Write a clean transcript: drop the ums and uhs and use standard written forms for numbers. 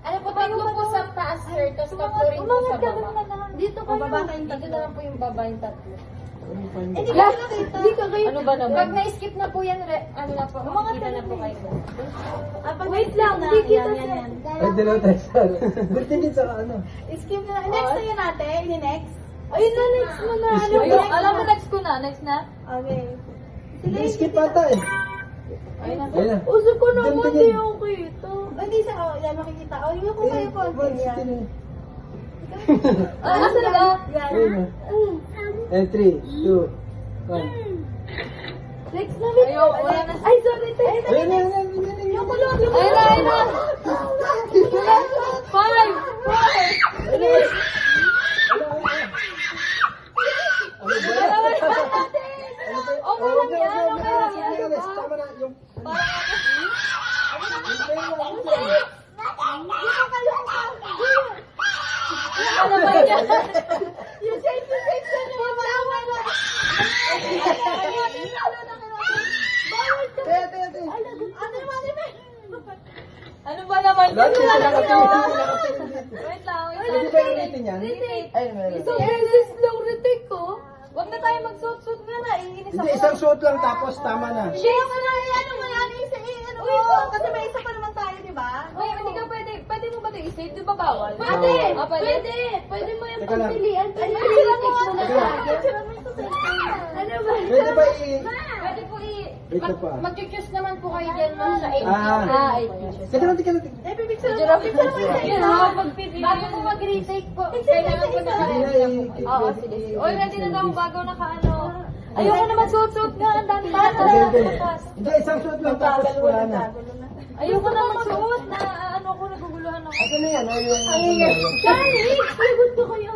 Ano po, tatlo po sa taas, sir, tapos tatlo rin po sa baba. Dito kayo. Dito na lang po yung baba yung tatlo. Hindi ka nakita. Hindi ka kayo. Ano ba naman? Pag na-skip na po yan, ano na po, makikita na po kayo. Wait lang, hindi kita siya. Ay, dalawa tayo sa ano. Buti din sa ano. Skip na. Next na yun natin. Next. Ayun na, next mo na. Ano, alam mo, next ko na. Next na? Okay. Hindi, skip ata eh. Ayun na. Ayun na. Uso ko naman, Ganito hindi yan. ako kita. Hindi sa, yan makikita. Yung ko kayo po. Yan. Asa na ba? Yan. Ayun na. And 3, 2, 1. Next na. Ayaw, wala na. Ay, sorry. Ayun na, ayun na, ayun na. Yung kulot. Ayun na, ayun na. 5! Okay lang yan, okay lang yan. Tama na, yung... Ano ba yan? Yung safety section niyo, wala na. Taya, taya, taya. Ano ba naman? Lahat yung Wait pinaka-pin. lang, wait Pwede lang. ba yung rating yan? Ay, meron. Isang beses lang retake ko. Huwag na tayo magsuot-suot nga na. Iinis Hindi, ako. isang suot lang tapos tama na. Shades na ano mo yan, ano mo. Kasi may isa pa naman tayo, di ba? Uy, hindi ka pwede. Pwede mo ba ito i-save? Di ba bawal? Pwede! Ah, pwede? Pwede mo yung Teka lang. pagpilian. Ay, Teka sila lang. mo nga. Teka lang. Sila mo ito sa ano ba? Pwede ba Pwede po Ito pa. mag-choose naman po kayo dyan ma'am sa 8. Ah. 8. Teka lang, teka lang. Eh, pipicture Medyo mo. rough. Picture mo yung isa. Bago po mag-retake po, kailangan po Hindi na naka-ready na po. Oo, sige. Oy, ready na daw bago naka-ano. Ayoko naman suot-suot nga. Ang dami pa. Hindi, hindi. Hindi, isang suot lang tapos wala na. Ayoko na magsuot na ano ko, naguguluhan ako. Asa na yan? Ay, yung... Charlie, sagot ko kayo.